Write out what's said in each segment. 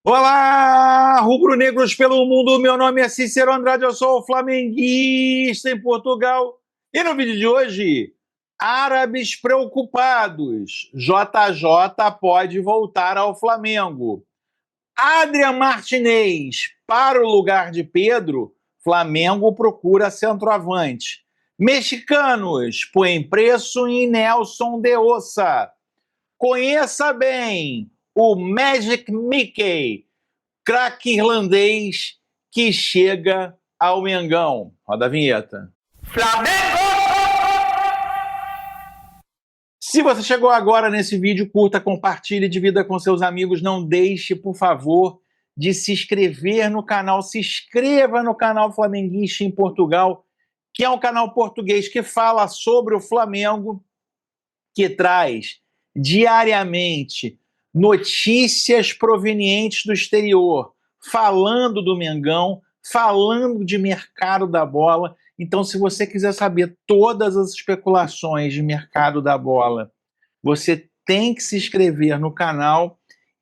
Olá, rubro-negros pelo mundo, meu nome é Cícero Andrade, eu sou flamenguista em Portugal. E no vídeo de hoje, árabes preocupados, JJ pode voltar ao Flamengo. Adrian Martinez para o lugar de Pedro, Flamengo procura centroavante. Mexicanos põem preço em Nelson de Ossa. Conheça bem o Magic Mickey, craque irlandês que chega ao Mengão. Roda a vinheta. Flamengo! Se você chegou agora nesse vídeo, curta, compartilhe, divida com seus amigos. Não deixe, por favor, de se inscrever no canal. Se inscreva no canal Flamenguista em Portugal, que é um canal português que fala sobre o Flamengo, que traz diariamente notícias provenientes do exterior, falando do Mengão, falando de mercado da bola. Então, se você quiser saber todas as especulações de mercado da bola, você tem que se inscrever no canal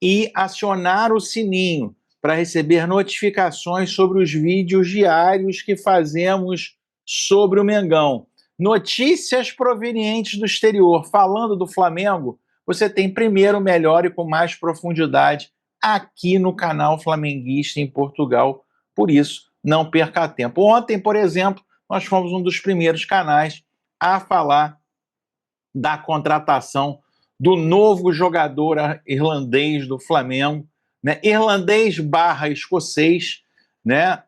e acionar o sininho para receber notificações sobre os vídeos diários que fazemos sobre o Mengão. Notícias provenientes do exterior, falando do Flamengo, você tem primeiro, melhor e com mais profundidade aqui no canal Flamenguista em Portugal. Por isso, não perca tempo. Ontem, por exemplo, nós fomos um dos primeiros canais a falar da contratação do novo jogador irlandês do Flamengo, né? Irlandês barra escocês, né?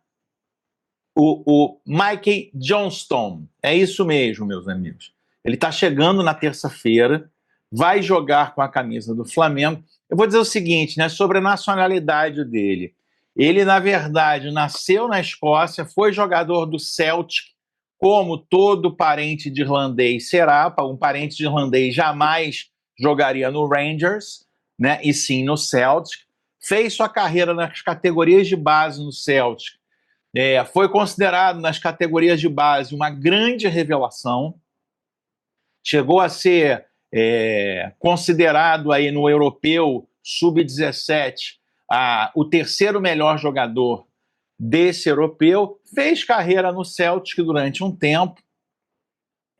O Mikey Johnston. É isso mesmo, meus amigos. Ele está chegando na terça-feira, vai jogar com a camisa do Flamengo. Eu vou dizer o seguinte, né, sobre a nacionalidade dele. Ele, na verdade, nasceu na Escócia, foi jogador do Celtic, como todo parente de irlandês será. Um parente de irlandês jamais jogaria no Rangers, né, e sim no Celtic. Fez sua carreira nas categorias de base no Celtic. Foi considerado nas categorias de base uma grande revelação, chegou a ser considerado aí no europeu sub-17 o terceiro melhor jogador desse europeu, fez carreira no Celtic durante um tempo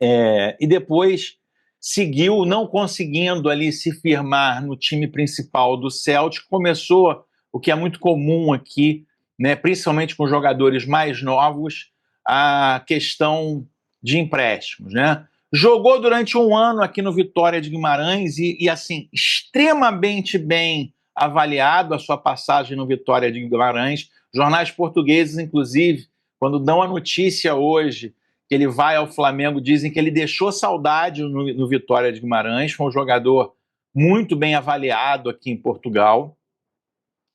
e depois seguiu não conseguindo ali se firmar no time principal do Celtic, começou o que é muito comum aqui, né, principalmente com jogadores mais novos, a questão de empréstimos, né? Jogou durante um ano aqui no Vitória de Guimarães e assim, extremamente bem avaliado a sua passagem no Vitória de Guimarães. Jornais portugueses, inclusive, quando dão a notícia hoje que ele vai ao Flamengo, dizem que ele deixou saudade no Vitória de Guimarães, foi um jogador muito bem avaliado aqui em Portugal.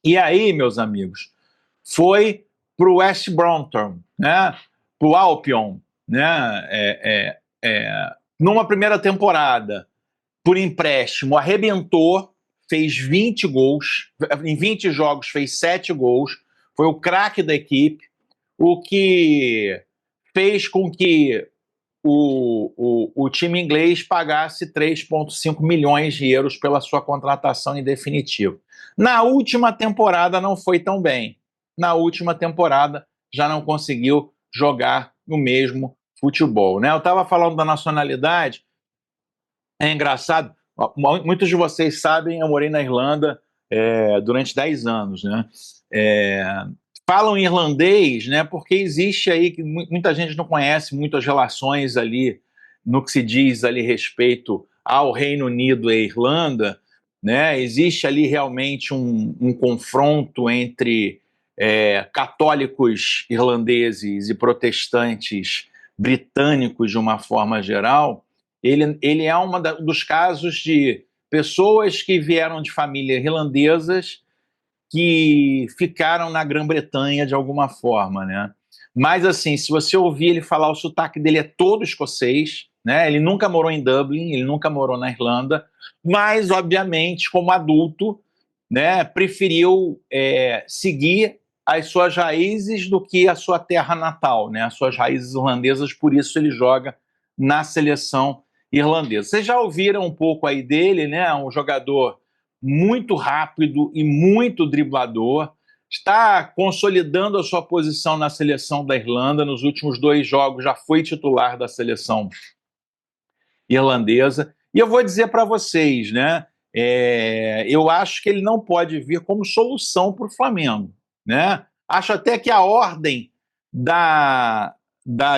E aí, meus amigos, foi para o West Brompton, né? Para o Albion, né? Numa primeira temporada, por empréstimo, arrebentou, fez 20 gols, em 20 jogos fez 7 gols, foi o craque da equipe, o que fez com que o time inglês pagasse 3,5 milhões de euros pela sua contratação em definitivo. Na última temporada não foi tão bem. Na última temporada já não conseguiu jogar no mesmo futebol, né? Eu estava falando da nacionalidade, é engraçado, muitos de vocês sabem, eu morei na Irlanda durante 10 anos, né? Falam irlandês, né? Porque existe aí que muita gente não conhece muitas relações ali no que se diz ali respeito ao Reino Unido e Irlanda, né? Existe ali realmente um confronto entre católicos irlandeses e protestantes britânicos de uma forma geral. Ele é um dos casos de pessoas que vieram de famílias irlandesas que ficaram na Grã-Bretanha de alguma forma, né? Mas, assim, se você ouvir ele falar, o sotaque dele é todo escocês, né? Ele nunca morou em Dublin, ele nunca morou na Irlanda, mas, obviamente, como adulto, né, preferiu seguir as suas raízes do que a sua terra natal, né? As suas raízes irlandesas, por isso ele joga na seleção irlandesa. Vocês já ouviram um pouco aí dele, né? Um jogador muito rápido e muito driblador, está consolidando a sua posição na seleção da Irlanda. Nos últimos 2 jogos já foi titular da seleção irlandesa. E eu vou dizer para vocês, né? Eu acho que ele não pode vir como solução para o Flamengo, né? Acho até que a ordem da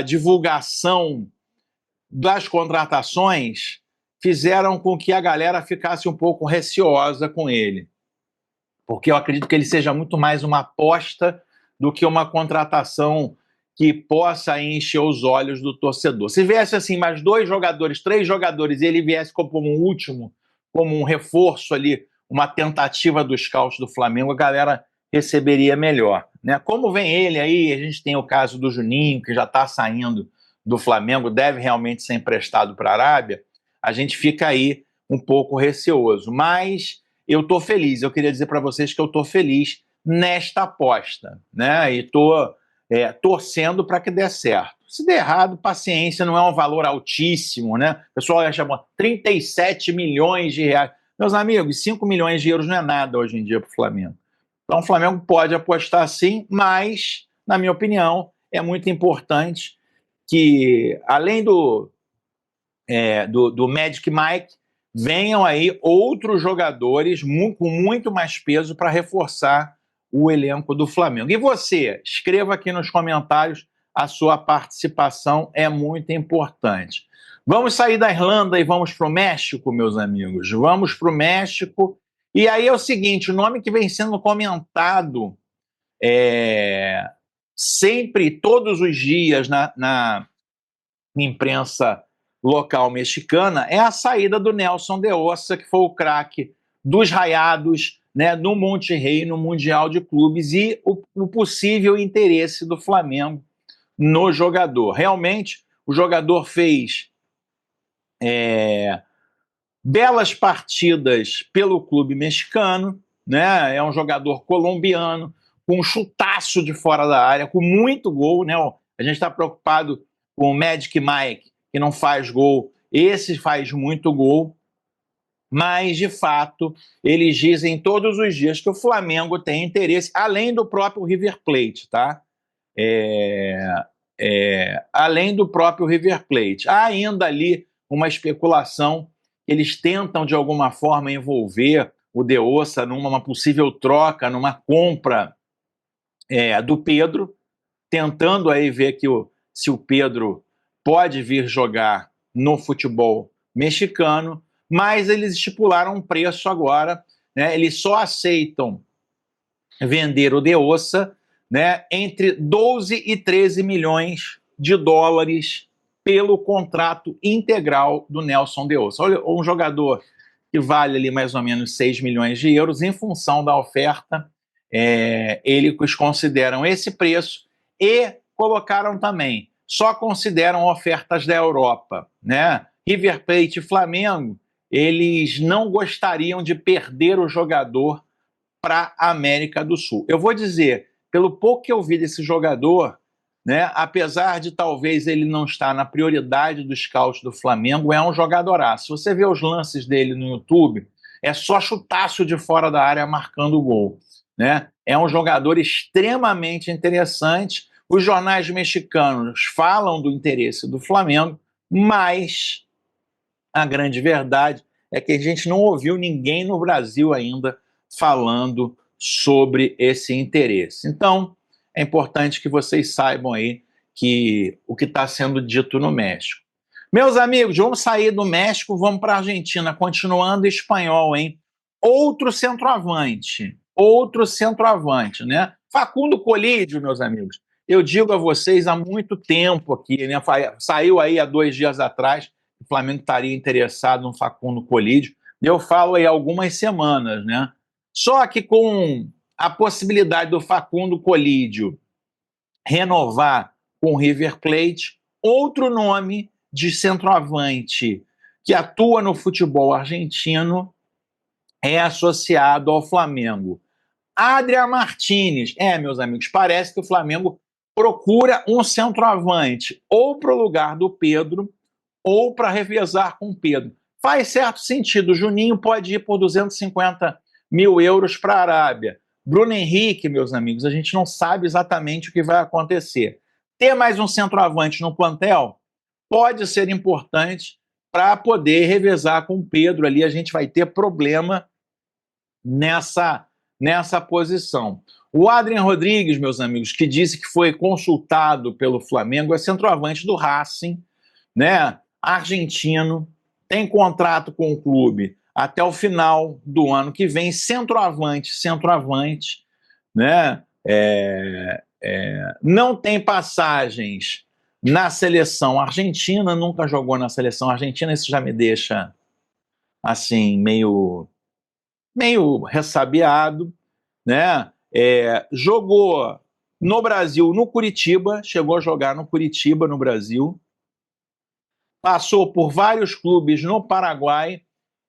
divulgação das contratações fizeram com que a galera ficasse um pouco receosa com ele, porque eu acredito que ele seja muito mais uma aposta do que uma contratação que possa encher os olhos do torcedor. Se viesse assim mais 2 jogadores, 3 jogadores, e ele viesse como um último, como um reforço ali, uma tentativa dos scouts do Flamengo, a galera receberia melhor, né? Como vem ele aí, a gente tem o caso do Juninho, que já está saindo do Flamengo, deve realmente ser emprestado para a Arábia, a gente fica aí um pouco receoso, mas eu estou feliz, eu queria dizer para vocês que eu estou feliz nesta aposta, né? E estou torcendo para que dê certo. Se der errado, paciência, não é um valor altíssimo, né? O pessoal chama 37 milhões de reais. Meus amigos, 5 milhões de euros não é nada hoje em dia para o Flamengo. Então o Flamengo pode apostar sim, mas, na minha opinião, é muito importante que, além do Magic Mike, venham aí outros jogadores com muito mais peso para reforçar o elenco do Flamengo. E você, escreva aqui nos comentários, a sua participação é muito importante. Vamos sair da Irlanda e vamos para o México, meus amigos. Vamos para o México. E aí é o seguinte, o nome que vem sendo comentado sempre, todos os dias na imprensa local mexicana é a saída do Nelson de Ossa, que foi o craque dos Rayados, né, no Monterrey, no Mundial de Clubes, e o possível interesse do Flamengo no jogador. Realmente, o jogador fez belas partidas pelo clube mexicano, né? É um jogador colombiano, com um chutaço de fora da área, com muito gol, né? A gente está preocupado com o Magic Mike, que não faz gol, esse faz muito gol, mas, de fato, eles dizem todos os dias que o Flamengo tem interesse, além do próprio River Plate, tá? Além do próprio River Plate. Há ainda ali uma especulação, eles tentam, de alguma forma, envolver o De Ossa numa possível troca, numa compra do Pedro, tentando aí ver se o Pedro pode vir jogar no futebol mexicano, mas eles estipularam um preço agora, né? Eles só aceitam vender o De Ossa, né, entre 12 e 13 milhões de dólares pelo contrato integral do Nelson De Ossa. Olha, um jogador que vale ali mais ou menos 6 milhões de euros, em função da oferta, eles consideram esse preço e colocaram também, só consideram ofertas da Europa, né? River Plate e Flamengo, eles não gostariam de perder o jogador para a América do Sul. Eu vou dizer, pelo pouco que eu vi desse jogador, né, apesar de talvez ele não estar na prioridade dos scouts do Flamengo, é um jogadoraço. Se você vê os lances dele no YouTube, é só chutaço de fora da área marcando o gol, né? É um jogador extremamente interessante. Os jornais mexicanos falam do interesse do Flamengo, mas a grande verdade é que a gente não ouviu ninguém no Brasil ainda falando sobre esse interesse. Então, é importante que vocês saibam aí que o que está sendo dito no México. Meus amigos, vamos sair do México, vamos para a Argentina, continuando espanhol, hein? Outro centroavante, né? Facundo Colídio, meus amigos. Eu digo a vocês há muito tempo aqui, né? Saiu aí há 2 dias atrás, o Flamengo estaria interessado no Facundo Colídio. Eu falo aí há algumas semanas, né? Só que com a possibilidade do Facundo Colídio renovar com o River Plate, outro nome de centroavante que atua no futebol argentino é associado ao Flamengo. Adrian Martínez. Meus amigos, parece que o Flamengo procura um centroavante ou para o lugar do Pedro ou para revezar com o Pedro. Faz certo sentido, o Juninho pode ir por 250 1.000 euros para a Arábia. Bruno Henrique, meus amigos, a gente não sabe exatamente o que vai acontecer. Ter mais um centroavante no plantel pode ser importante para poder revezar com o Pedro ali. A gente vai ter problema nessa posição. O Adrian Rodrigues, meus amigos, que disse que foi consultado pelo Flamengo, é centroavante do Racing, né? Argentino, tem contrato com o clube até o final do ano que vem, centroavante, né? Não tem passagens na seleção argentina, nunca jogou na seleção argentina, isso já me deixa assim meio ressabiado, né? Jogou no Brasil, no Curitiba, chegou a jogar no Curitiba, no Brasil, passou por vários clubes no Paraguai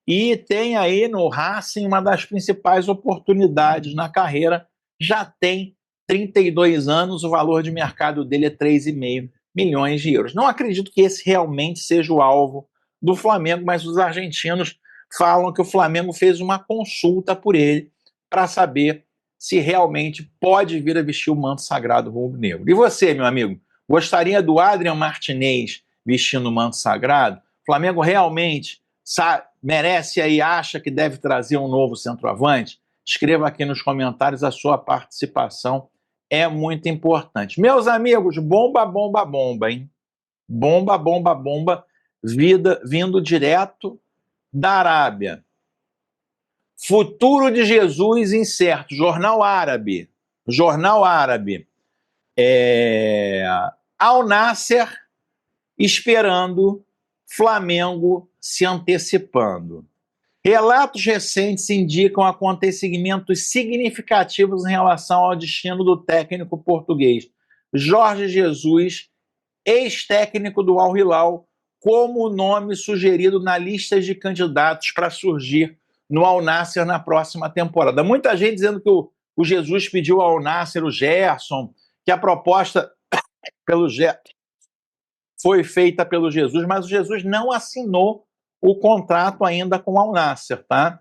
e tem aí no Racing uma das principais oportunidades na carreira, já tem 32 anos, o valor de mercado dele é 3,5 milhões de euros. Não acredito que esse realmente seja o alvo do Flamengo, mas os argentinos falam que o Flamengo fez uma consulta por ele para saber se realmente pode vir a vestir o manto sagrado rubro-negro. E você, meu amigo, gostaria do Adrian Martinez vestindo o manto sagrado? O Flamengo realmente merece aí, acha que deve trazer um novo centroavante? Escreva aqui nos comentários, a sua participação é muito importante. Meus amigos, bomba, bomba, bomba, hein? Bomba, bomba, bomba, vindo direto da Arábia. Futuro de Jesus incerto. Jornal Árabe. Al Nasser esperando, Flamengo se antecipando. Relatos recentes indicam acontecimentos significativos em relação ao destino do técnico português Jorge Jesus, ex-técnico do Al Hilal, como o nome sugerido na lista de candidatos para surgir no Al Nasser na próxima temporada. Muita gente dizendo que o Jesus pediu ao Al Nasser o Gerson, que a proposta pelo Gerson foi feita pelo Jesus, mas o Jesus não assinou o contrato ainda com o Al Nasser, tá?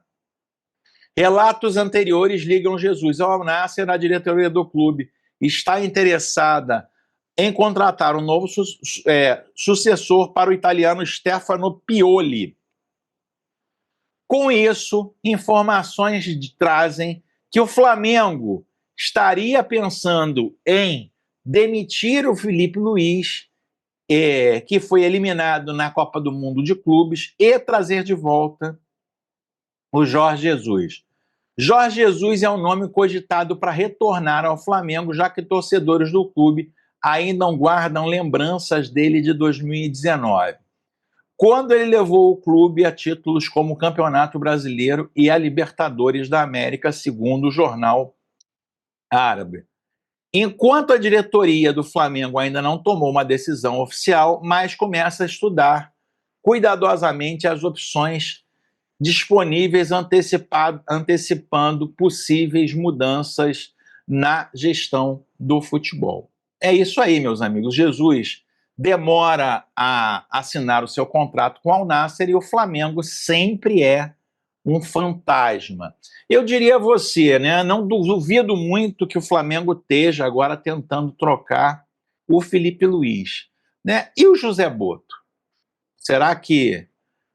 Relatos anteriores ligam Jesus ao Al Nasser. A diretoria do clube está interessada em contratar um novo sucessor para o italiano Stefano Pioli. Com isso, informações trazem que o Flamengo estaria pensando em demitir o Filipe Luís, que foi eliminado na Copa do Mundo de Clubes, e trazer de volta o Jorge Jesus. Jorge Jesus é um nome cogitado para retornar ao Flamengo, já que torcedores do clube ainda guardam lembranças dele de 2019, quando ele levou o clube a títulos como o Campeonato Brasileiro e a Libertadores da América, segundo o jornal árabe. Enquanto a diretoria do Flamengo ainda não tomou uma decisão oficial, mas começa a estudar cuidadosamente as opções disponíveis, antecipando possíveis mudanças na gestão do futebol. É isso aí, meus amigos. Jesus demora a assinar o seu contrato com o Al Nasser e o Flamengo sempre é um fantasma. Eu diria a você, né, não duvido muito que o Flamengo esteja agora tentando trocar o Filipe Luís, né? E o José Boto? Será que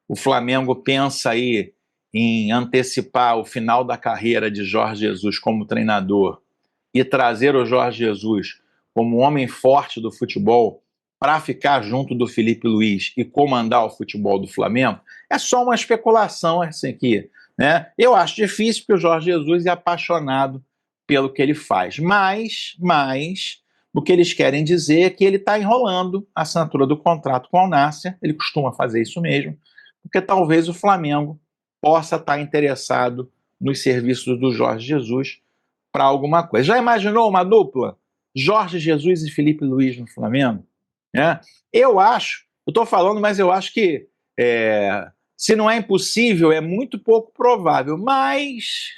o Flamengo pensa aí em antecipar o final da carreira de Jorge Jesus como treinador e trazer o Jorge Jesus como homem forte do futebol para ficar junto do Filipe Luís e comandar o futebol do Flamengo? É só uma especulação assim aqui, né? Eu acho difícil, porque o Jorge Jesus é apaixonado pelo que ele faz, mas o que eles querem dizer é que ele está enrolando a assinatura do contrato com o Al Nasser, ele costuma fazer isso mesmo, porque talvez o Flamengo possa estar interessado nos serviços do Jorge Jesus para alguma coisa. Já imaginou uma dupla? Jorge Jesus e Filipe Luís no Flamengo? Eu estou falando, mas eu acho que se não é impossível, é muito pouco provável, mas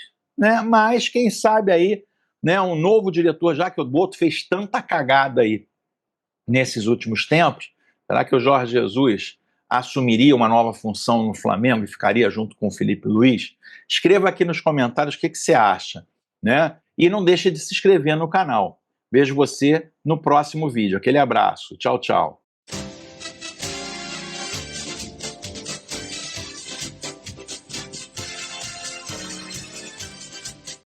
quem sabe aí, né, um novo diretor, já que o Boto fez tanta cagada aí nesses últimos tempos, será que o Jorge Jesus assumiria uma nova função no Flamengo e ficaria junto com o Felipe Luiz? Escreva aqui nos comentários o que você acha, né? E não deixe de se inscrever no canal. Vejo você no próximo vídeo. Aquele abraço. Tchau, tchau.